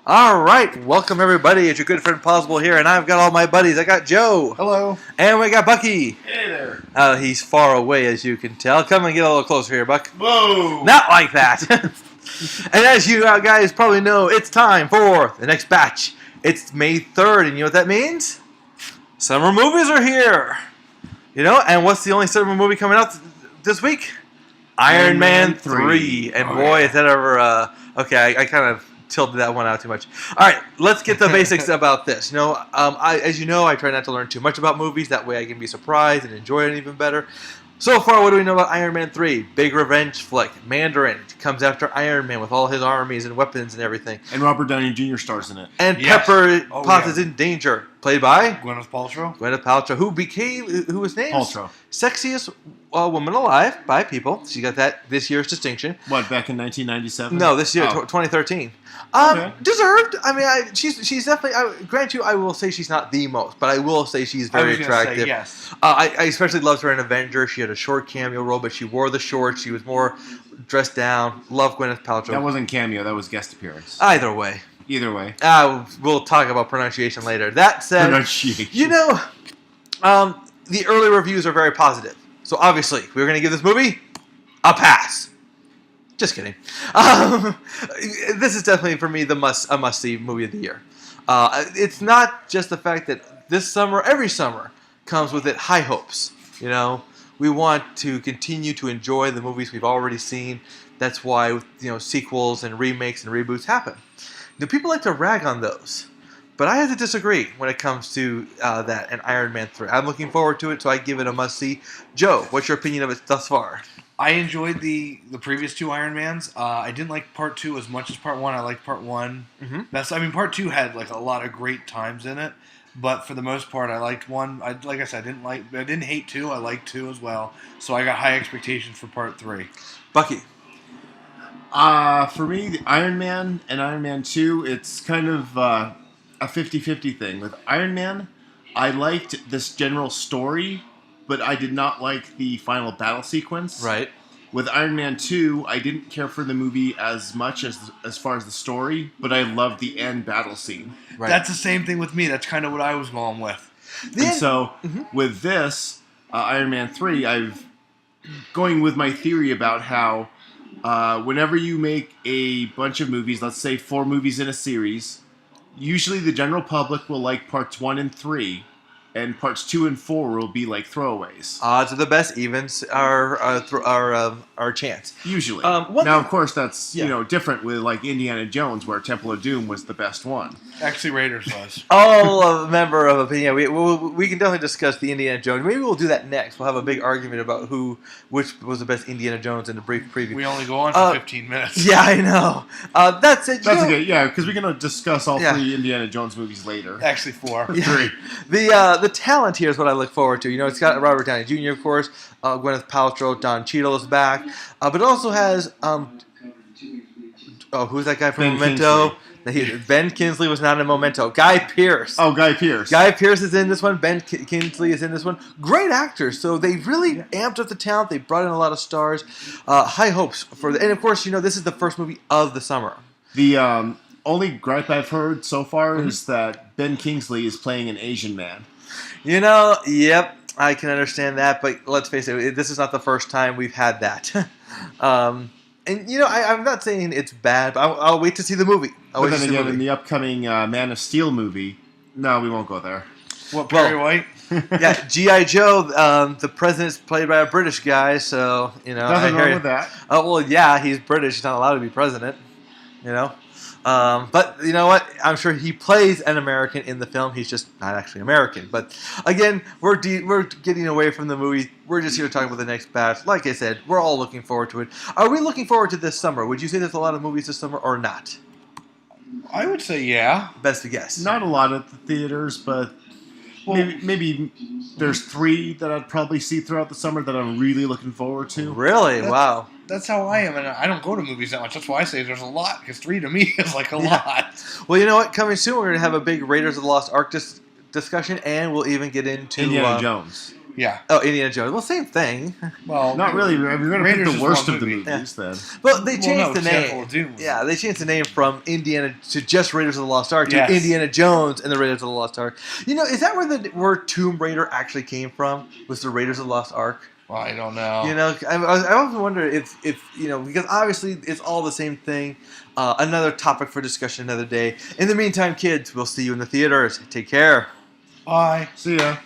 All right, welcome everybody. It's your good friend Possible here, and I've got all my buddies. I got Joe. Hello. And we got Bucky. Hey there. He's far away, as you can tell. Come and get a little closer here, Buck. Whoa. Not like that. And as you guys probably know, it's time for the next batch. It's May 3rd, and you know what that means? Summer movies are here. You know, and what's the only summer movie coming out this week? Iron Man 3. And boy, is that ever... okay, I kind of tilted that one out too much. All right, let's get the basics about this. You know, as you know, I try not to learn too much about movies. That way I can be surprised and enjoy it even better. So far, what do we know about Iron Man 3? Big revenge flick. Mandarin comes after Iron Man with all his armies and weapons and everything. And Robert Downey Jr. stars in it. And Pepper Potts is in danger. Played by? Gwyneth Paltrow. Gwyneth Paltrow, who was named Paltrow. Sexiest woman alive by People. She got that this year's distinction. What, back in 1997? No, this year, 2013. Okay. Deserved. I mean, she's definitely. Grant you, I will say she's not the most, but I will say she's very attractive. Say yes. I especially loved her in Avenger. She had a short cameo role, but she wore the shorts. She was more dressed down. Love Gwyneth Paltrow. That wasn't cameo. That was guest appearance. Either way. Either way. We'll talk about pronunciation later. That said, Pronunciation. you know, the early reviews are very positive. So obviously, we're going to give this movie a pass. Just kidding. This is definitely, for me, a must-see movie of the year. It's not just the fact that this summer, every summer, comes with it high hopes. You know, we want to continue to enjoy the movies we've already seen. That's why, sequels and remakes and reboots happen. Now, people like to rag on those, but I have to disagree when it comes to that and Iron Man 3. I'm looking forward to it, so I give it a must-see. Joe, what's your opinion of it thus far? I enjoyed the previous two Iron Mans. I didn't like Part 2 as much as Part 1. I liked Part 1 best. I mean, Part 2 had like a lot of great times in it, but for the most part, I liked 1. Like I said, I didn't hate 2. I liked 2 as well. So I got high expectations for Part 3. Bucky. For me, the Iron Man and Iron Man 2, it's kind of a 50-50 thing. With Iron Man, I liked this general story, but I did not like the final battle sequence. Right. With Iron Man 2, I didn't care for the movie as much as far as the story, but I loved the end battle scene. Right. That's the same thing with me. That's kind of what I was going with. And so, with this, Iron Man 3, I've going with my theory about how whenever you make a bunch of movies, let's say 4 movies in a series, usually the general public will like parts 1 and 3, and parts 2 and 4 will be like throwaways. Odds are the best, evens are chance. Usually. Now, of course, that's different with like Indiana Jones, where Temple of Doom was the best one. Actually, Raiders was. All a member of opinion. We can definitely discuss the Indiana Jones. Maybe we'll do that next. We'll have a big argument about which was the best Indiana Jones in the brief preview. We only go on for 15 minutes. Yeah, I know. That's it. That's okay. Yeah, because we're gonna discuss all 3 Indiana Jones movies later. Actually, 4. Yeah. 3. The talent here is what I look forward to. You know, it's got Robert Downey Jr., of course, Gwyneth Paltrow, Don Cheadle is back, but it also has who's that guy from Ben Memento? Ben Kingsley was not in Memento. Guy Pearce. Oh, Guy Pearce. Guy Pearce is in this one. Ben Kingsley is in this one. Great actors. So they really amped up the talent. They brought in a lot of stars. High hopes for and of course, this is the first movie of the summer. The only gripe I've heard so far is that Ben Kingsley is playing an Asian man. Yep, I can understand that, but let's face it, this is not the first time we've had that. I'm not saying it's bad, but I'll wait to see the movie. But then again, in the upcoming Man of Steel movie, no, we won't go there. What, Perry White? Yeah, G.I. Joe, the president's played by a British guy, so, Nothing wrong with that. Oh, well, yeah, he's British. He's not allowed to be president, But you know what? I'm sure he plays an American in the film. He's just not actually American. But again, we're getting away from the movie. We're just here to talk about the next batch. Like I said, we're all looking forward to it. Are we looking forward to this summer? Would you say there's a lot of movies this summer or not? I would say yeah. Best to guess. Not a lot at the theaters, but maybe there's 3 that I'd probably see throughout the summer that I'm really looking forward to. Really? Wow. That's how I am, and I don't go to movies that much. That's why I say there's a lot, because 3 to me is like a lot. Well, you know what? Coming soon, we're going to have a big Raiders of the Lost Ark discussion, and we'll even get into Indiana Jones. Yeah. Oh, Indiana Jones. Well, same thing. Well, Not really. If you're going to pick Raiders the is worst one of the movie. movies, then. But they Well, changed no, the Temple name. of Doom was- Yeah, they changed the name from Indiana to just Raiders of the Lost Ark to Yes. Indiana Jones and the Raiders of the Lost Ark. You know, is that where the word Tomb Raider actually came from? Was the Raiders of the Lost Ark? Well, I don't know. You know, I often wonder if you know, because obviously it's all the same thing. Another topic for discussion another day. In the meantime, kids, we'll see you in the theaters. Take care. Bye. See ya.